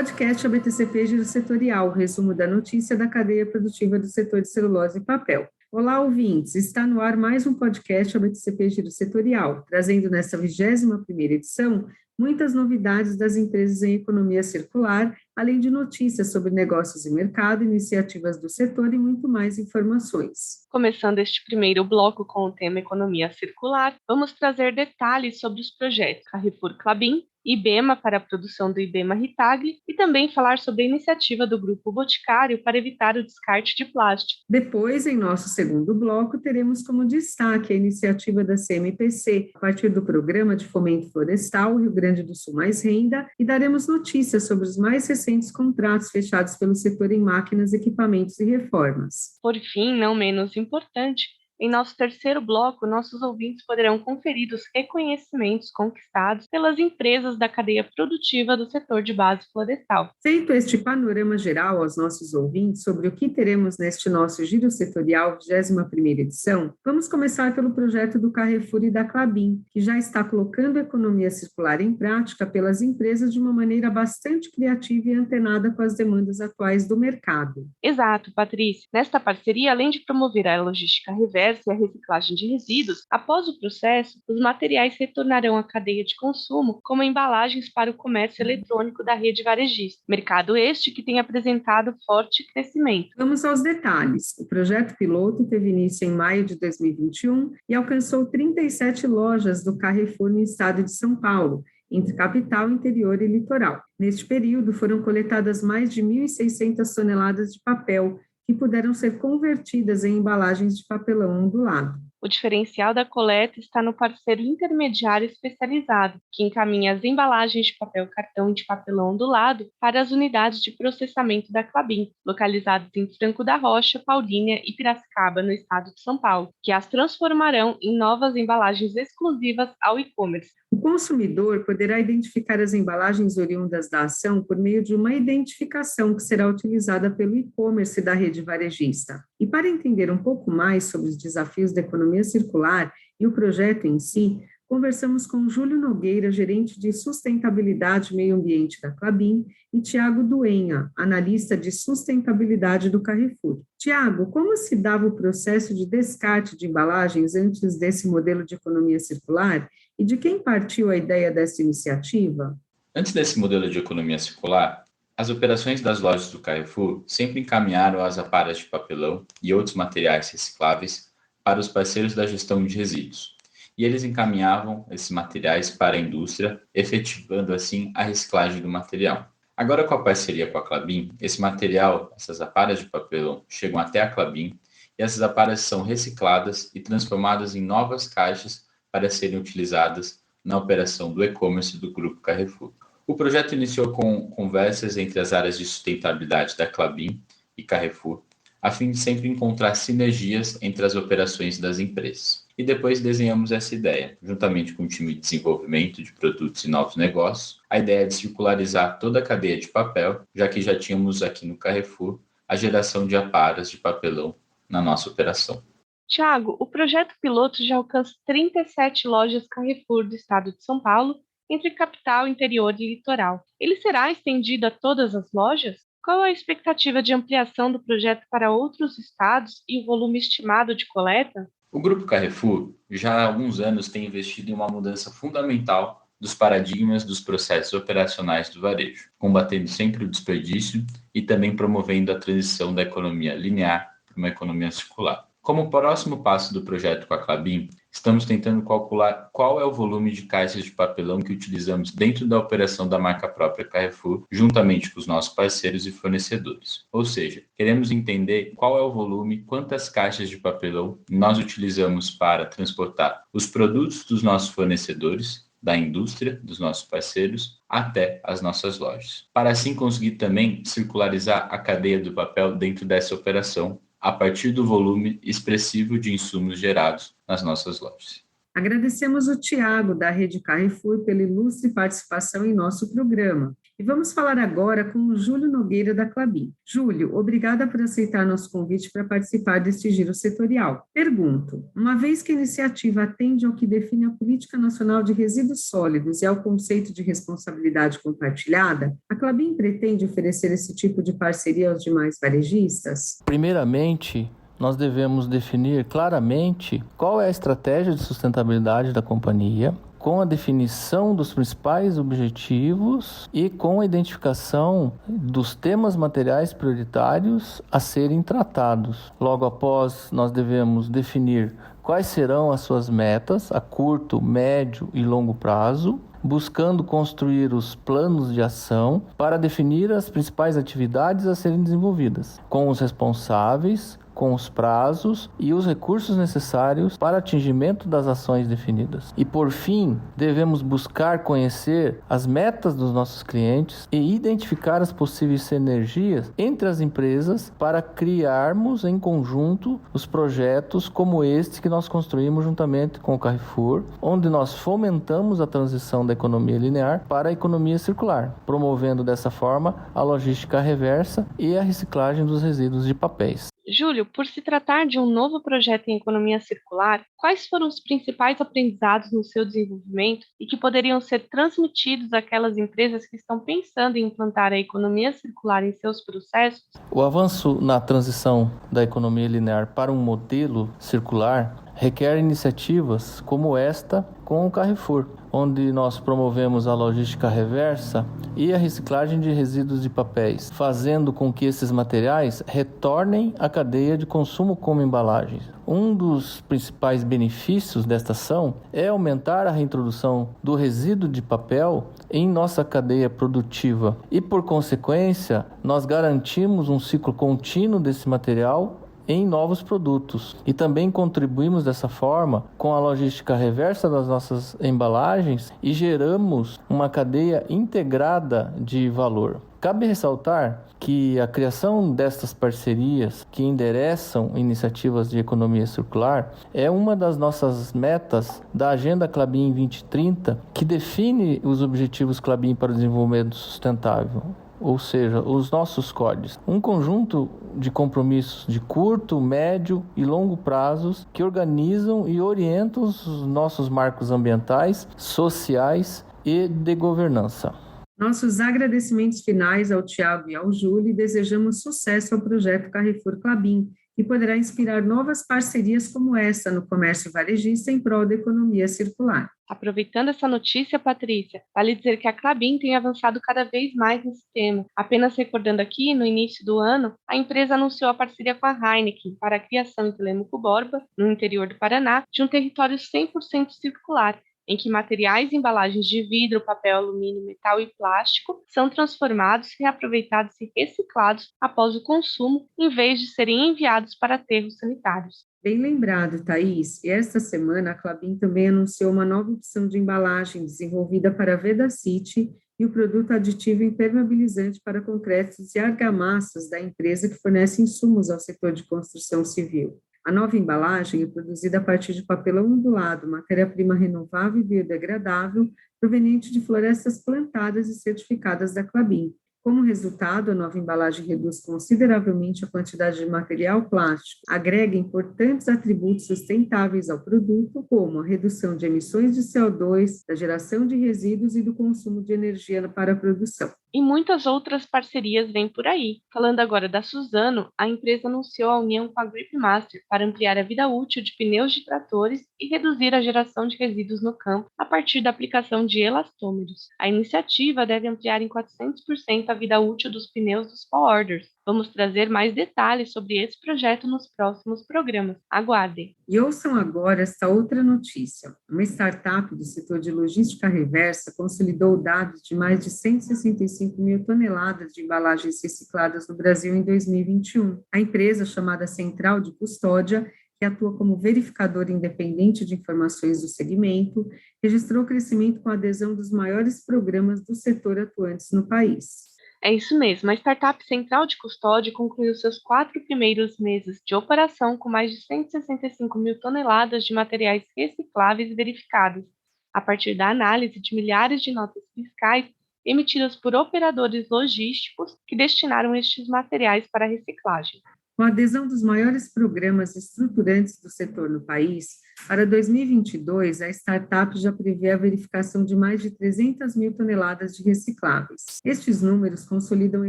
Podcast ABTCP Giro Setorial, resumo da notícia da cadeia produtiva do setor de celulose e papel. Olá, ouvintes! Está no ar mais um podcast ABTCP Giro Setorial, trazendo nesta 21ª edição muitas novidades das empresas em economia circular, além de notícias sobre negócios e mercado, iniciativas do setor e muito mais informações. Começando este primeiro bloco com o tema economia circular, vamos trazer detalhes sobre os projetos Carrefour Klabin, IBEMA para a produção do IBEMA Ritagli e também falar sobre a iniciativa do Grupo Boticário para evitar o descarte de plástico. Depois, em nosso segundo bloco, teremos como destaque a iniciativa da CMPC, a partir do Programa de Fomento Florestal Rio Grande do Sul Mais Renda, e daremos notícias sobre os mais recentes contratos fechados pelo setor em máquinas, equipamentos e reformas. Por fim, não menos importante, em nosso terceiro bloco, nossos ouvintes poderão conferir os reconhecimentos conquistados pelas empresas da cadeia produtiva do setor de base florestal. Feito este panorama geral aos nossos ouvintes sobre o que teremos neste nosso Giro Setorial 21ª edição, vamos começar pelo projeto do Carrefour e da Klabin, que já está colocando a economia circular em prática pelas empresas de uma maneira bastante criativa e antenada com as demandas atuais do mercado. Exato, Patrícia. Nesta parceria, além de promover a logística reversa e a reciclagem de resíduos, após o processo, os materiais retornarão à cadeia de consumo como embalagens para o comércio eletrônico da rede varejista, mercado este que tem apresentado forte crescimento. Vamos aos detalhes. O projeto piloto teve início em maio de 2021 e alcançou 37 lojas do Carrefour no estado de São Paulo, entre capital, interior e litoral. Neste período, foram coletadas mais de 1.600 toneladas de papel, que puderam ser convertidas em embalagens de papelão ondulado. O diferencial da coleta está no parceiro intermediário especializado, que encaminha as embalagens de papel cartão e de papelão ondulado para as unidades de processamento da Klabin, localizadas em Franco da Rocha, Paulínia e Piracicaba, no estado de São Paulo, que as transformarão em novas embalagens exclusivas ao e-commerce. O consumidor poderá identificar as embalagens oriundas da ação por meio de uma identificação que será utilizada pelo e-commerce da rede varejista. E para entender um pouco mais sobre os desafios da economia circular e o projeto em si, conversamos com Júlio Nogueira, gerente de sustentabilidade e meio ambiente da Klabin, e Tiago Duenha, analista de sustentabilidade do Carrefour. Tiago, como se dava o processo de descarte de embalagens antes desse modelo de economia circular e de quem partiu a ideia dessa iniciativa? Antes desse modelo de economia circular, as operações das lojas do Carrefour sempre encaminharam as aparas de papelão e outros materiais recicláveis para os parceiros da gestão de resíduos. E eles encaminhavam esses materiais para a indústria, efetivando assim a reciclagem do material. Agora, com a parceria com a Klabin, esse material, essas aparas de papelão, chegam até a Klabin e essas aparas são recicladas e transformadas em novas caixas para serem utilizadas na operação do e-commerce do Grupo Carrefour. O projeto iniciou com conversas entre as áreas de sustentabilidade da Klabin e Carrefour, a fim de sempre encontrar sinergias entre as operações das empresas. E depois desenhamos essa ideia, juntamente com o time de desenvolvimento de produtos e novos negócios, a ideia de circularizar toda a cadeia de papel, já que já tínhamos aqui no Carrefour a geração de aparas de papelão na nossa operação. Tiago, o projeto piloto já alcança 37 lojas Carrefour do estado de São Paulo, entre capital, interior e litoral. Ele será estendido a todas as lojas? Qual a expectativa de ampliação do projeto para outros estados e o volume estimado de coleta? O Grupo Carrefour já há alguns anos tem investido em uma mudança fundamental dos paradigmas dos processos operacionais do varejo, combatendo sempre o desperdício e também promovendo a transição da economia linear para uma economia circular. Como próximo passo do projeto com a Klabin, estamos tentando calcular qual é o volume de caixas de papelão que utilizamos dentro da operação da marca própria Carrefour, juntamente com os nossos parceiros e fornecedores. Ou seja, queremos entender qual é o volume, quantas caixas de papelão nós utilizamos para transportar os produtos dos nossos fornecedores, da indústria, dos nossos parceiros, até as nossas lojas. Para assim conseguir também circularizar a cadeia do papel dentro dessa operação, a partir do volume expressivo de insumos gerados nas nossas lojas. Agradecemos o Tiago, da Rede Carrefour, pela ilustre participação em nosso programa. E vamos falar agora com o Júlio Nogueira, da Klabin. Júlio, obrigada por aceitar nosso convite para participar deste giro setorial. Pergunto, uma vez que a iniciativa atende ao que define a Política Nacional de Resíduos Sólidos e ao conceito de responsabilidade compartilhada, a Klabin pretende oferecer esse tipo de parceria aos demais varejistas? Primeiramente, nós devemos definir claramente qual é a estratégia de sustentabilidade da companhia, com a definição dos principais objetivos e com a identificação dos temas materiais prioritários a serem tratados. Logo após, nós devemos definir quais serão as suas metas a curto, médio e longo prazo, buscando construir os planos de ação para definir as principais atividades a serem desenvolvidas, com os responsáveis, com os prazos e os recursos necessários para atingimento das ações definidas. E por fim, devemos buscar conhecer as metas dos nossos clientes e identificar as possíveis sinergias entre as empresas para criarmos em conjunto os projetos como este que nós construímos juntamente com o Carrefour, onde nós fomentamos a transição da economia linear para a economia circular, promovendo dessa forma a logística reversa e a reciclagem dos resíduos de papéis. Júlio, por se tratar de um novo projeto em economia circular, quais foram os principais aprendizados no seu desenvolvimento e que poderiam ser transmitidos àquelas empresas que estão pensando em implantar a economia circular em seus processos? O avanço na transição da economia linear para um modelo circular requer iniciativas como esta com o Carrefour, onde nós promovemos a logística reversa e a reciclagem de resíduos de papéis, fazendo com que esses materiais retornem à cadeia de consumo como embalagens. Um dos principais benefícios desta ação é aumentar a reintrodução do resíduo de papel em nossa cadeia produtiva e, por consequência, nós garantimos um ciclo contínuo desse material em novos produtos e também contribuímos dessa forma com a logística reversa das nossas embalagens e geramos uma cadeia integrada de valor. Cabe ressaltar que a criação destas parcerias que endereçam iniciativas de economia circular é uma das nossas metas da Agenda Klabin 2030, que define os objetivos Klabin para o desenvolvimento sustentável, ou seja, os nossos códigos. Um conjunto de compromissos de curto, médio e longo prazos que organizam e orientam os nossos marcos ambientais, sociais e de governança. Nossos agradecimentos finais ao Tiago e ao Júlio e desejamos sucesso ao projeto Carrefour Klabin, que poderá inspirar novas parcerias como essa no comércio varejista em prol da economia circular. Aproveitando essa notícia, Patrícia, vale dizer que a Klabin tem avançado cada vez mais nesse tema. Apenas recordando aqui, no início do ano, a empresa anunciou a parceria com a Heineken para a criação em Telêmaco Borba, no interior do Paraná, de um território 100% circular, em que materiais e embalagens de vidro, papel, alumínio, metal e plástico são transformados, reaproveitados e reciclados após o consumo, em vez de serem enviados para aterros sanitários. Bem lembrado, Thaís. E esta semana a Klabin também anunciou uma nova opção de embalagem desenvolvida para a Vedacity e o produto aditivo impermeabilizante para concretos e argamassas da empresa que fornece insumos ao setor de construção civil. A nova embalagem é produzida a partir de papelão ondulado, matéria-prima renovável e biodegradável, proveniente de florestas plantadas e certificadas da Klabin. Como resultado, a nova embalagem reduz consideravelmente a quantidade de material plástico, agrega importantes atributos sustentáveis ao produto, como a redução de emissões de CO2, da geração de resíduos e do consumo de energia para a produção. E muitas outras parcerias vêm por aí. Falando agora da Suzano, a empresa anunciou a união com a Gripmaster para ampliar a vida útil de pneus de tratores e reduzir a geração de resíduos no campo a partir da aplicação de elastômeros. A iniciativa deve ampliar em 400% a vida útil dos pneus dos forwarders. Vamos trazer mais detalhes sobre esse projeto nos próximos programas. Aguardem! E ouçam agora esta outra notícia. Uma startup do setor de logística reversa consolidou dados de mais de 165 mil toneladas de embalagens recicladas no Brasil em 2021. A empresa, chamada Central de Custódia, que atua como verificador independente de informações do segmento, registrou crescimento com a adesão dos maiores programas do setor atuantes no país. É isso mesmo, a startup Central de Custódia concluiu seus 4 primeiros meses de operação com mais de 165 mil toneladas de materiais recicláveis verificados, a partir da análise de milhares de notas fiscais emitidas por operadores logísticos que destinaram estes materiais para reciclagem. Com a adesão dos maiores programas estruturantes do setor no país, para 2022, a startup já prevê a verificação de mais de 300 mil toneladas de recicláveis. Estes números consolidam a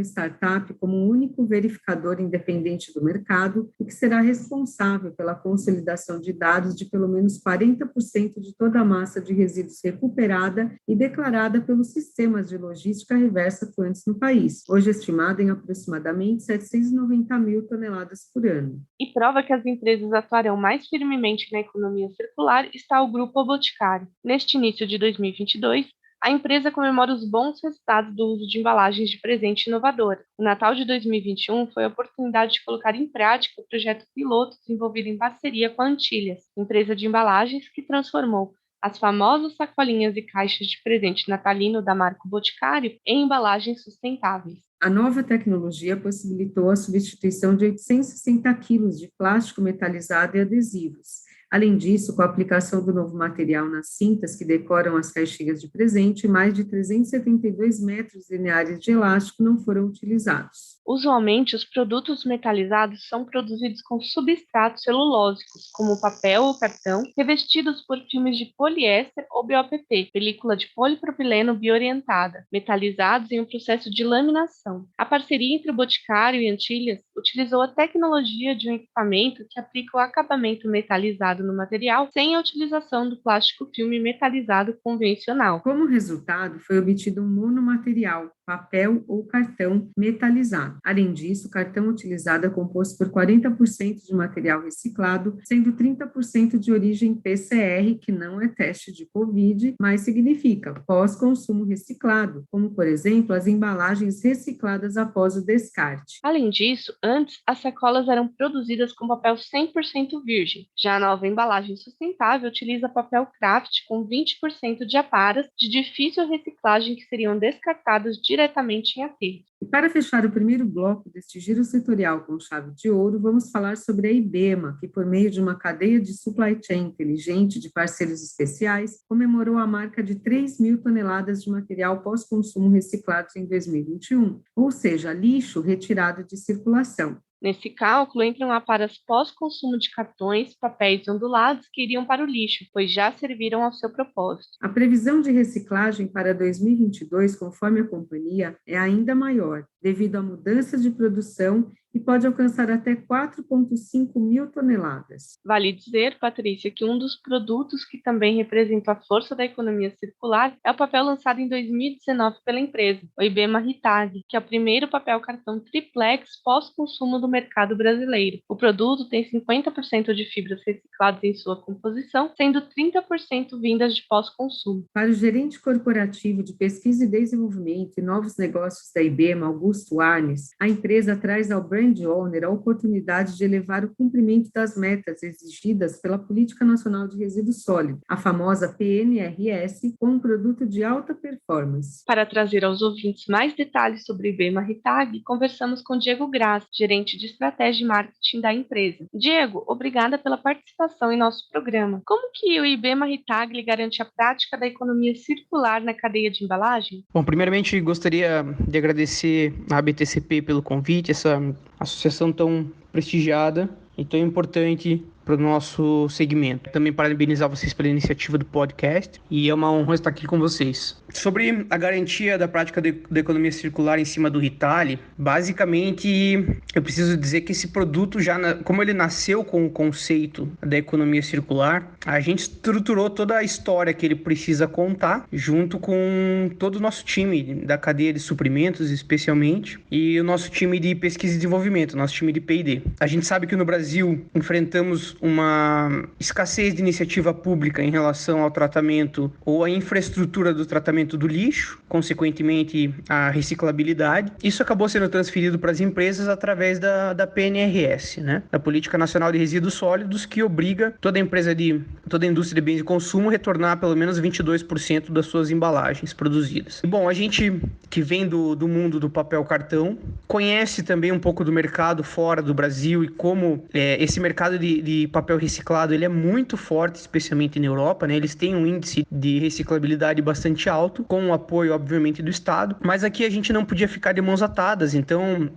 startup como o único verificador independente do mercado e que será responsável pela consolidação de dados de pelo menos 40% de toda a massa de resíduos recuperada e declarada pelos sistemas de logística reversa atuantes no país, hoje estimada em aproximadamente 790 mil toneladas por ano. E prova que as empresas atuarão mais firmemente na economia circular está o Grupo O Boticário. Neste início de 2022, a empresa comemora os bons resultados do uso de embalagens de presente inovadoras. O Natal de 2021 foi a oportunidade de colocar em prática o projeto piloto desenvolvido em parceria com a Antilhas, empresa de embalagens que transformou as famosas sacolinhas e caixas de presente natalino da marca Boticário em embalagens sustentáveis. A nova tecnologia possibilitou a substituição de 860 quilos de plástico metalizado e adesivos. Além disso, com a aplicação do novo material nas cintas que decoram as caixinhas de presente, mais de 372 metros lineares de elástico não foram utilizados. Usualmente, os produtos metalizados são produzidos com substratos celulósicos, como papel ou cartão, revestidos por filmes de poliéster ou BOPP, película de polipropileno bioorientada, metalizados em um processo de laminação. A parceria entre o Boticário e Antilhas utilizou a tecnologia de um equipamento que aplica o acabamento metalizado no material sem a utilização do plástico filme metalizado convencional. Como resultado, foi obtido um monomaterial, papel ou cartão metalizado. Além disso, o cartão utilizado é composto por 40% de material reciclado, sendo 30% de origem PCR, que não é teste de Covid, mas significa pós-consumo reciclado, como, por exemplo, as embalagens recicladas após o descarte. Além disso, antes, as sacolas eram produzidas com papel 100% virgem. Já a nova embalagem sustentável utiliza papel craft com 20% de aparas de difícil reciclagem que seriam descartadas diretamente em aterro. E para fechar o primeiro bloco deste giro setorial com chave de ouro, vamos falar sobre a IBEMA, que por meio de uma cadeia de supply chain inteligente de parceiros especiais, comemorou a marca de 3 mil toneladas de material pós-consumo reciclados em 2021, ou seja, lixo retirado de circulação. Nesse cálculo entram aparas pós-consumo de cartões, papéis ondulados que iriam para o lixo, pois já serviram ao seu propósito. A previsão de reciclagem para 2022, conforme a companhia, é ainda maior, devido a mudanças de produção e pode alcançar até 4,5 mil toneladas. Vale dizer, Patrícia, que um dos produtos que também representa a força da economia circular é o papel lançado em 2019 pela empresa, o IBEMA Ritag, que é o primeiro papel cartão triplex pós-consumo do mercado brasileiro. O produto tem 50% de fibras recicladas em sua composição, sendo 30% vindas de pós-consumo. Para o gerente corporativo de pesquisa e desenvolvimento e novos negócios da IBEMA, Augusto Arnes, a empresa traz ao Brand Owner a oportunidade de elevar o cumprimento das metas exigidas pela Política Nacional de Resíduos Sólidos, a famosa PNRS, com um produto de alta performance. Para trazer aos ouvintes mais detalhes sobre o IBEMA Ritag, conversamos com Diego Graz, gerente de estratégia e marketing da empresa. Diego, obrigada pela participação em nosso programa. Como que o IBEMA Ritag garante a prática da economia circular na cadeia de embalagem? Bom, primeiramente gostaria de agradecer à BTCP pelo convite, essa associação tão prestigiada e tão importante para o nosso segmento. Também parabenizar vocês pela iniciativa do podcast e é uma honra estar aqui com vocês. Sobre a garantia da prática da economia circular em cima do Ritag, basicamente eu preciso dizer que esse produto como ele nasceu com o conceito da economia circular, a gente estruturou toda a história que ele precisa contar junto com todo o nosso time da cadeia de suprimentos especialmente e o nosso time de pesquisa e desenvolvimento, nosso time de P&D. A gente sabe que no Brasil enfrentamos uma escassez de iniciativa pública em relação ao tratamento ou à infraestrutura do tratamento processamento do lixo, consequentemente a reciclabilidade. Isso acabou sendo transferido para as empresas através da PNRS, né? Da Política Nacional de Resíduos Sólidos, que obriga toda a indústria de bens de consumo a retornar pelo menos 22% das suas embalagens produzidas. Bom, a gente que vem do mundo do papel cartão conhece também um pouco do mercado fora do Brasil e como esse mercado de papel reciclado ele é muito forte, especialmente na Europa, né? Eles têm um índice de reciclabilidade bastante alto, com o apoio, obviamente, do Estado, mas aqui a gente não podia ficar de mãos atadas, então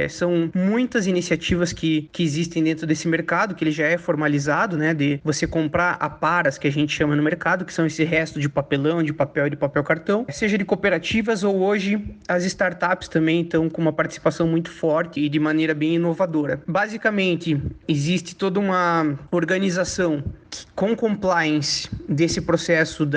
são muitas iniciativas que existem dentro desse mercado, que ele já é formalizado, né? De você comprar aparas, que a gente chama no mercado, que são esse resto de papelão, de papel e de papel cartão, seja de cooperativas ou hoje as startups também estão com uma participação muito forte e de maneira bem inovadora. Basicamente, existe toda uma organização com compliance desse processo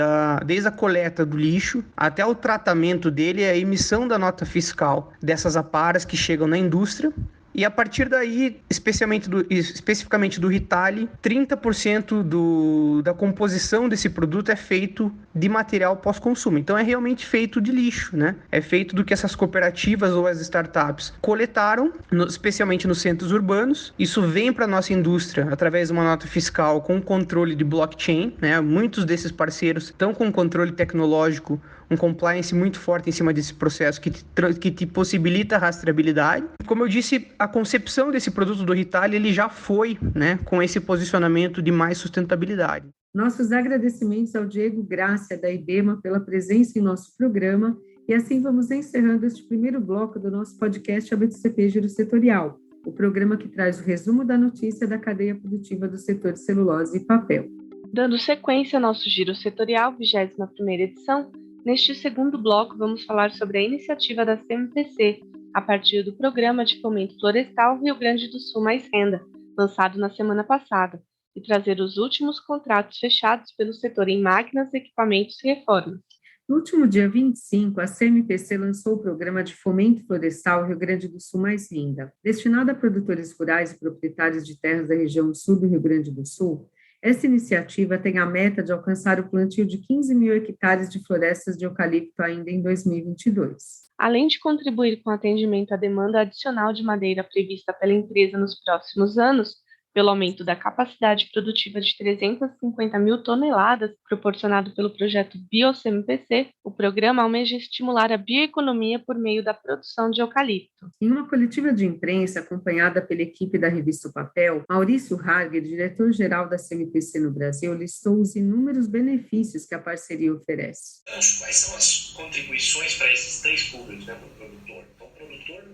desde a coleta do lixo até o tratamento dele e a emissão da nota fiscal dessas aparas que chegam na indústria. E a partir daí, especificamente do retalho, 30% da composição desse produto é feito de material pós-consumo. Então é realmente feito de lixo, né? É feito do que essas cooperativas ou as startups coletaram, especialmente nos centros urbanos. Isso vem para a nossa indústria através de uma nota fiscal com controle de blockchain, né? Muitos desses parceiros estão com controle tecnológico, um compliance muito forte em cima desse processo que te possibilita a rastreabilidade. Como eu disse, a concepção desse produto do retalho ele já foi, né, com esse posicionamento de mais sustentabilidade. Nossos agradecimentos ao Diego Grácia, da IBEMA, pela presença em nosso programa, e assim vamos encerrando este primeiro bloco do nosso podcast ABTCP Giro Setorial, o programa que traz o resumo da notícia da cadeia produtiva do setor de celulose e papel. Dando sequência ao nosso Giro Setorial, 21ª edição, neste segundo bloco vamos falar sobre a iniciativa da CMPC, a partir do Programa de Fomento Florestal Rio Grande do Sul Mais Renda, lançado na semana passada, e trazer os últimos contratos fechados pelo setor em máquinas, equipamentos e reformas. No último dia 25, a CMPC lançou o Programa de Fomento Florestal Rio Grande do Sul Mais Renda. Destinado a produtores rurais e proprietários de terras da região sul do Rio Grande do Sul, essa iniciativa tem a meta de alcançar o plantio de 15 mil hectares de florestas de eucalipto ainda em 2022. Além de contribuir com o atendimento à demanda adicional de madeira prevista pela empresa nos próximos anos, pelo aumento da capacidade produtiva de 350 mil toneladas proporcionado pelo projeto BioCMPC, o programa almeja estimular a bioeconomia por meio da produção de eucalipto. Em uma coletiva de imprensa acompanhada pela equipe da revista O Papel, Maurício Harger, diretor-geral da CMPC no Brasil, listou os inúmeros benefícios que a parceria oferece. Quais são as contribuições para esses três públicos, né, para o produtor? Então, o produtor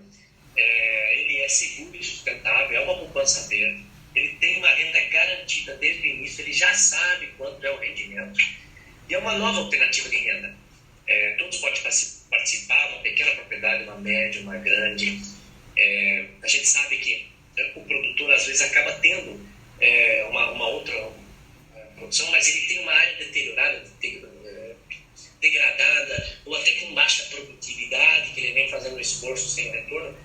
ele é seguro e sustentável, é uma poupança verde. Ele tem uma renda garantida desde o início, ele já sabe quanto é o rendimento. E é uma nova alternativa de renda. Todos podem participar, uma pequena propriedade, uma média, uma grande. A gente sabe que o produtor, às vezes, acaba tendo uma outra produção, mas ele tem uma área deteriorada, degradada, ou até com baixa produtividade, que ele vem fazendo um esforço sem retorno.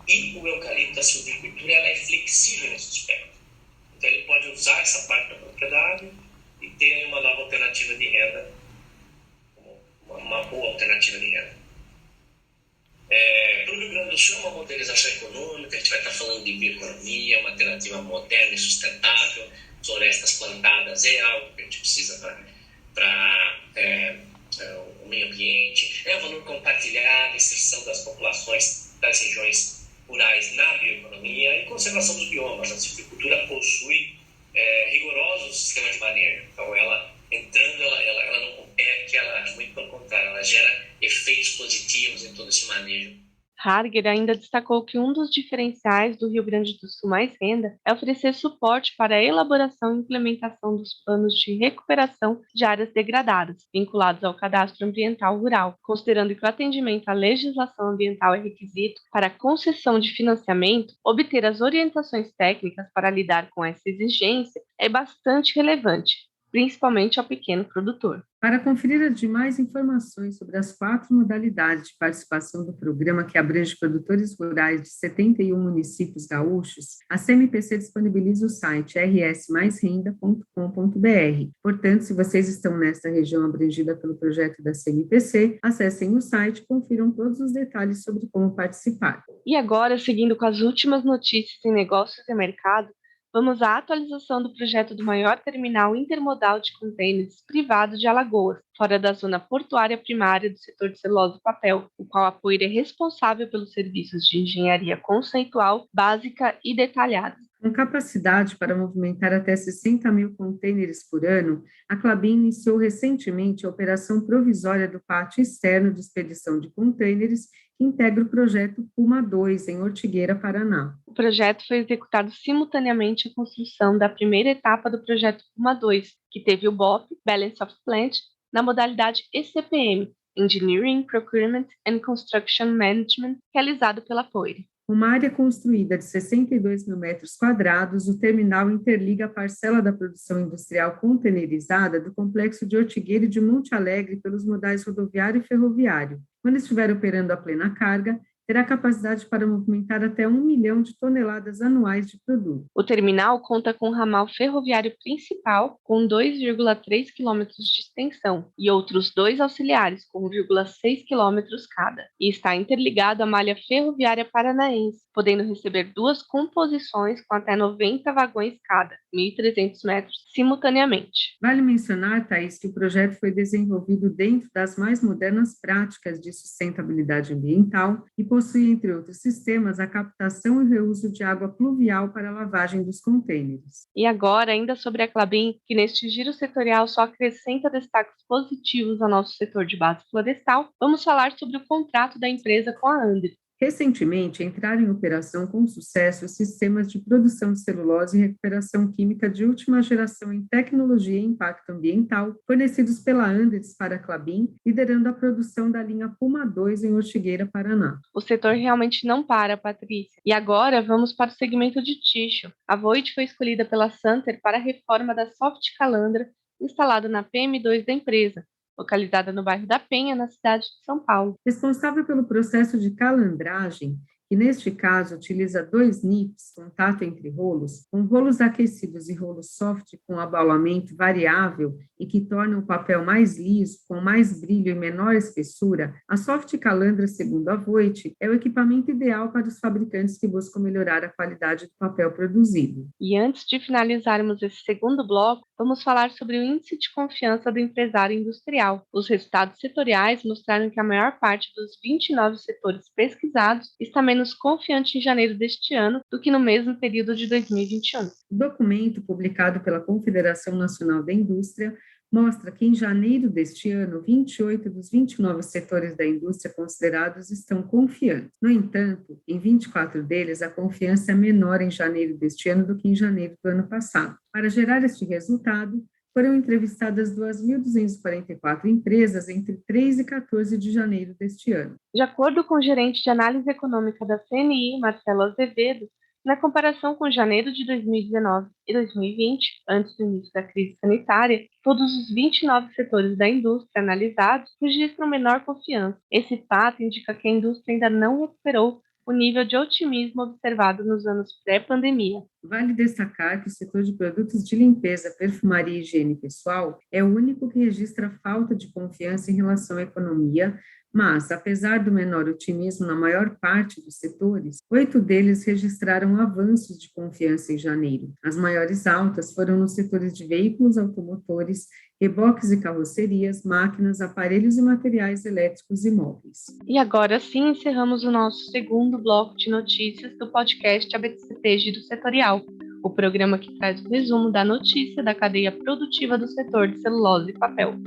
E o eucalipto, a silvicultura, ela é flexível nesse aspecto. Então, ele pode usar essa parte da propriedade e ter uma nova alternativa de renda, uma boa alternativa de renda. Para o Rio Grande do Sul, é uma modernização econômica, a gente vai estar falando de bioeconomia, uma alternativa moderna e sustentável, florestas plantadas é algo que a gente precisa para o meio ambiente, é o valor compartilhado, inserção das populações das regiões rurais na bioeconomia e conservação dos biomas. A silvicultura possui rigorosos sistemas de manejo. Então, ela entrando, ela não compete, muito pelo contrário, ela gera efeitos positivos em todo esse manejo. Harger ainda destacou que um dos diferenciais do Rio Grande do Sul Mais Renda é oferecer suporte para a elaboração e implementação dos planos de recuperação de áreas degradadas, vinculados ao cadastro ambiental rural, considerando que o atendimento à legislação ambiental é requisito para a concessão de financiamento, obter as orientações técnicas para lidar com essa exigência é bastante relevante. principalmente ao pequeno produtor. Para conferir as demais informações sobre as 4 modalidades de participação do programa, que abrange produtores rurais de 71 municípios gaúchos, a CMPC disponibiliza o site rsmaisrenda.com.br. Portanto, se vocês estão nesta região abrangida pelo projeto da CMPC, acessem o site e confiram todos os detalhes sobre como participar. E agora, seguindo com as últimas notícias em negócios e mercado, vamos à atualização do projeto do maior terminal intermodal de contêineres privado de Alagoas, fora da zona portuária primária do setor de celulose e papel, o qual a Poire é responsável pelos serviços de engenharia conceitual, básica e detalhada. Com capacidade para movimentar até 60 mil contêineres por ano, a Klabin iniciou recentemente a operação provisória do pátio externo de expedição de contêineres, que integra o projeto Puma 2, em Ortigueira, Paraná. O projeto foi executado simultaneamente à construção da primeira etapa do projeto Puma 2, que teve o BOP, Balance of Plant, na modalidade ECPM, Engineering, Procurement and Construction Management, realizado pela Poire. Uma área construída de 62 mil metros quadrados, o terminal interliga a parcela da produção industrial containerizada do complexo de Ortigueira e de Monte Alegre pelos modais rodoviário e ferroviário. Quando estiver operando a plena carga, terá capacidade para movimentar até 1 milhão de toneladas anuais de produto. O terminal conta com um ramal ferroviário principal com 2,3 km de extensão e outros 2 auxiliares com 1,6 km cada, e está interligado à malha ferroviária paranaense, podendo receber 2 composições com até 90 vagões cada, 1.300 metros, simultaneamente. Vale mencionar, Thaís, que o projeto foi desenvolvido dentro das mais modernas práticas de sustentabilidade ambiental e possui, entre outros sistemas, a captação e reuso de água pluvial para a lavagem dos contêineres. E agora, ainda sobre a Klabin, que neste giro setorial só acrescenta destaques positivos ao nosso setor de base florestal, vamos falar sobre o contrato da empresa com a Andritz. Recentemente, entraram em operação com sucesso os sistemas de produção de celulose e recuperação química de última geração em tecnologia e impacto ambiental, fornecidos pela Andritz para a Klabin, liderando a produção da linha Puma 2 em Ortigueira, Paraná. O setor realmente não para, Patrícia. E agora vamos para o segmento de tixo. A Voith foi escolhida pela Santer para a reforma da Soft Calandra, instalada na PM2 da empresa, localizada no bairro da Penha, na cidade de São Paulo. Responsável pelo processo de calandragem, que neste caso utiliza 2 NIPs, contato entre rolos, com rolos aquecidos e rolos soft com abaulamento variável e que tornam o papel mais liso, com mais brilho e menor espessura, a Soft Calandra, segundo a Voith, é o equipamento ideal para os fabricantes que buscam melhorar a qualidade do papel produzido. E antes de finalizarmos esse segundo bloco, vamos falar sobre o índice de confiança do empresário industrial. Os resultados setoriais mostraram que a maior parte dos 29 setores pesquisados está menos confiante em janeiro deste ano do que no mesmo período de 2021. O documento, publicado pela Confederação Nacional da Indústria, mostra que em janeiro deste ano, 28 dos 29 setores da indústria considerados estão confiantes. No entanto, em 24 deles, a confiança é menor em janeiro deste ano do que em janeiro do ano passado. Para gerar este resultado, foram entrevistadas 2.244 empresas entre 3 e 14 de janeiro deste ano. De acordo com o gerente de análise econômica da CNI, Marcelo Azevedo, na comparação com janeiro de 2019 e 2020, antes do início da crise sanitária, todos os 29 setores da indústria analisados registram menor confiança. Esse fato indica que a indústria ainda não recuperou o nível de otimismo observado nos anos pré-pandemia. Vale destacar que o setor de produtos de limpeza, perfumaria e higiene pessoal é o único que registra falta de confiança em relação à economia, mas, apesar do menor otimismo na maior parte dos setores, 8 deles registraram avanços de confiança em janeiro. As maiores altas foram nos setores de veículos automotores, reboques e carrocerias, máquinas, aparelhos e materiais elétricos e móveis. E agora sim encerramos o nosso segundo bloco de notícias do podcast ABTCP Giro Setorial, o programa que traz o resumo da notícia da cadeia produtiva do setor de celulose e papel.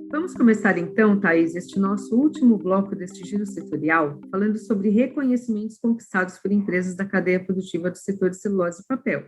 Vamos começar então, Thaís, este nosso último bloco deste giro setorial, falando sobre reconhecimentos conquistados por empresas da cadeia produtiva do setor de celulose e papel.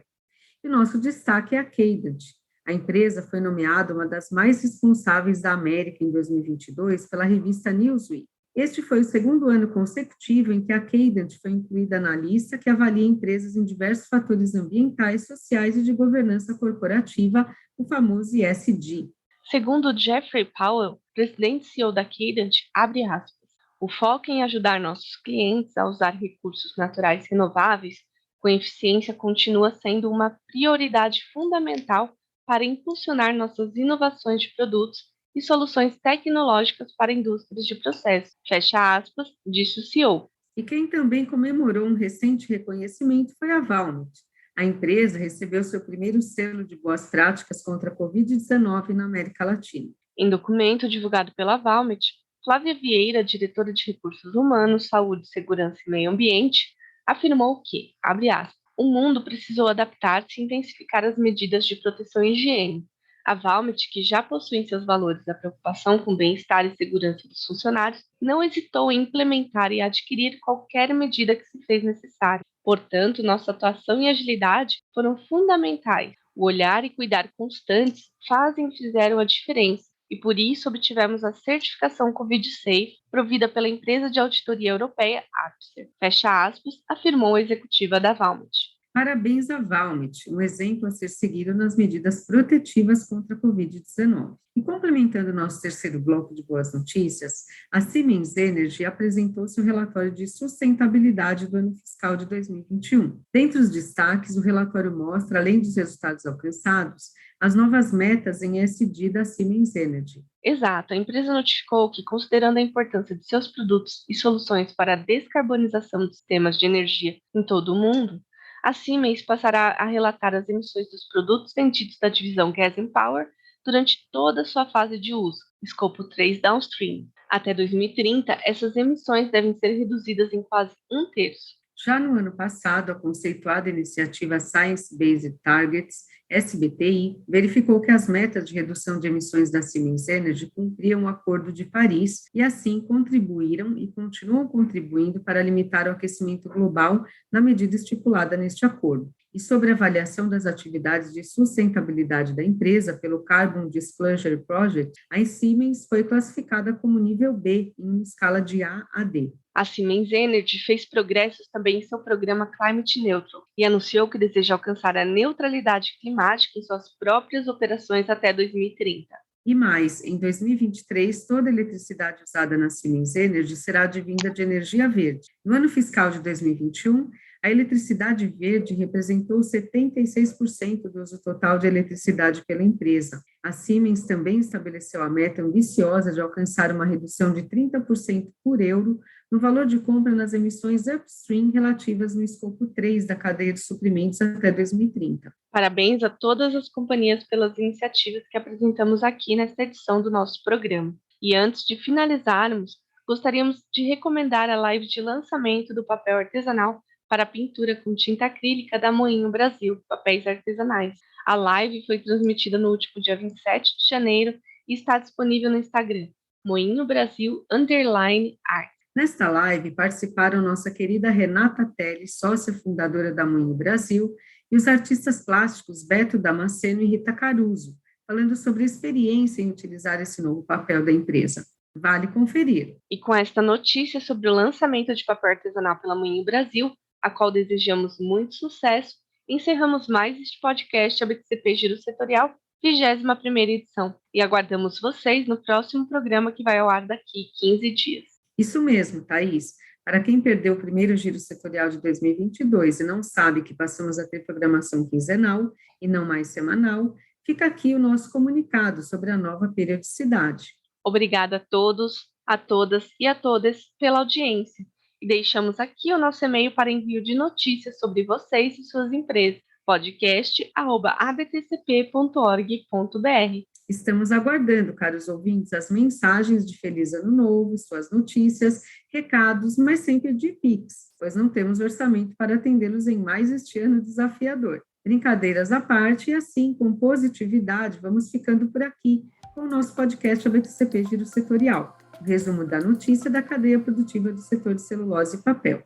E o nosso destaque é a Cadent. A empresa foi nomeada uma das mais responsáveis da América em 2022 pela revista Newsweek. Este foi o segundo ano consecutivo em que a Cadent foi incluída na lista que avalia empresas em diversos fatores ambientais, sociais e de governança corporativa, o famoso ESG. Segundo Jeffrey Powell, presidente e CEO da Cadent, abre aspas, o foco em ajudar nossos clientes a usar recursos naturais renováveis com eficiência continua sendo uma prioridade fundamental para impulsionar nossas inovações de produtos e soluções tecnológicas para indústrias de processo. Fecha aspas, disse o CEO. E quem também comemorou um recente reconhecimento foi a Valmet. A empresa recebeu seu primeiro selo de boas práticas contra a Covid-19 na América Latina. Em documento divulgado pela Valmet, Flávia Vieira, diretora de Recursos Humanos, Saúde, Segurança e Meio Ambiente, afirmou que, abre aspas, o mundo precisou adaptar-se e intensificar as medidas de proteção e higiene. A Valmet, que já possui em seus valores a preocupação com o bem-estar e segurança dos funcionários, não hesitou em implementar e adquirir qualquer medida que se fez necessária. Portanto, nossa atuação e agilidade foram fundamentais. O olhar e cuidar constantes fazem e fizeram a diferença, e por isso obtivemos a certificação Covid-Safe, provida pela empresa de auditoria europeia Accenture. Fecha aspas, afirmou a executiva da Valmet. Parabéns à Valmet, um exemplo a ser seguido nas medidas protetivas contra a Covid-19. E complementando nosso terceiro bloco de boas notícias, a Siemens Energy apresentou seu relatório de sustentabilidade do ano fiscal de 2021. Dentre os destaques, o relatório mostra, além dos resultados alcançados, as novas metas em ESG da Siemens Energy. Exato, a empresa notificou que, considerando a importância de seus produtos e soluções para a descarbonização dos sistemas de energia em todo o mundo, a Siemens passará a relatar as emissões dos produtos vendidos da divisão Gas and Power durante toda a sua fase de uso, escopo 3 downstream. Até 2030, essas emissões devem ser reduzidas em quase 1/3. Já no ano passado, a conceituada iniciativa Science Based Targets, SBTI, verificou que as metas de redução de emissões da Siemens Energy cumpriam o Acordo de Paris e, assim, contribuíram e continuam contribuindo para limitar o aquecimento global na medida estipulada neste acordo. E sobre a avaliação das atividades de sustentabilidade da empresa pelo Carbon Disclosure Project, a Siemens foi classificada como nível B, em uma escala de A a D. A Siemens Energy fez progressos também em seu programa Climate Neutral e anunciou que deseja alcançar a neutralidade climática em suas próprias operações até 2030. E mais, em 2023, toda a eletricidade usada na Siemens Energy será advinda de energia verde. No ano fiscal de 2021, a eletricidade verde representou 76% do uso total de eletricidade pela empresa. A Siemens também estabeleceu a meta ambiciosa de alcançar uma redução de 30% por euro no valor de compra nas emissões upstream relativas no escopo 3 da cadeia de suprimentos até 2030. Parabéns a todas as companhias pelas iniciativas que apresentamos aqui nesta edição do nosso programa. E antes de finalizarmos, gostaríamos de recomendar a live de lançamento do papel artesanal para pintura com tinta acrílica da Moinho Brasil, papéis artesanais. A live foi transmitida no último dia 27 de janeiro e está disponível no Instagram, Moinho Brasil _art. Nesta live participaram nossa querida Renata Teles, sócia fundadora da Moinho Brasil, e os artistas plásticos Beto Damasceno e Rita Caruso, falando sobre a experiência em utilizar esse novo papel da empresa. Vale conferir. E com esta notícia sobre o lançamento de papel artesanal pela Moinho Brasil, a qual desejamos muito sucesso, encerramos mais este podcast ABTCP Giro Setorial, 21ª edição, e aguardamos vocês no próximo programa que vai ao ar daqui 15 dias. Isso mesmo, Thaís. Para quem perdeu o primeiro Giro Setorial de 2022 e não sabe que passamos a ter programação quinzenal e não mais semanal, fica aqui o nosso comunicado sobre a nova periodicidade. Obrigada a todos, a todas e a todas pela audiência. E deixamos aqui o nosso e-mail para envio de notícias sobre vocês e suas empresas, podcast@abtcp.org.br. Estamos aguardando, caros ouvintes, as mensagens de Feliz Ano Novo, suas notícias, recados, mas sempre de Pix, pois não temos orçamento para atendê-los em mais este ano desafiador. Brincadeiras à parte, e assim, com positividade, vamos ficando por aqui com o nosso podcast ABTCP Giro Setorial, o resumo da notícia da cadeia produtiva do setor de celulose e papel.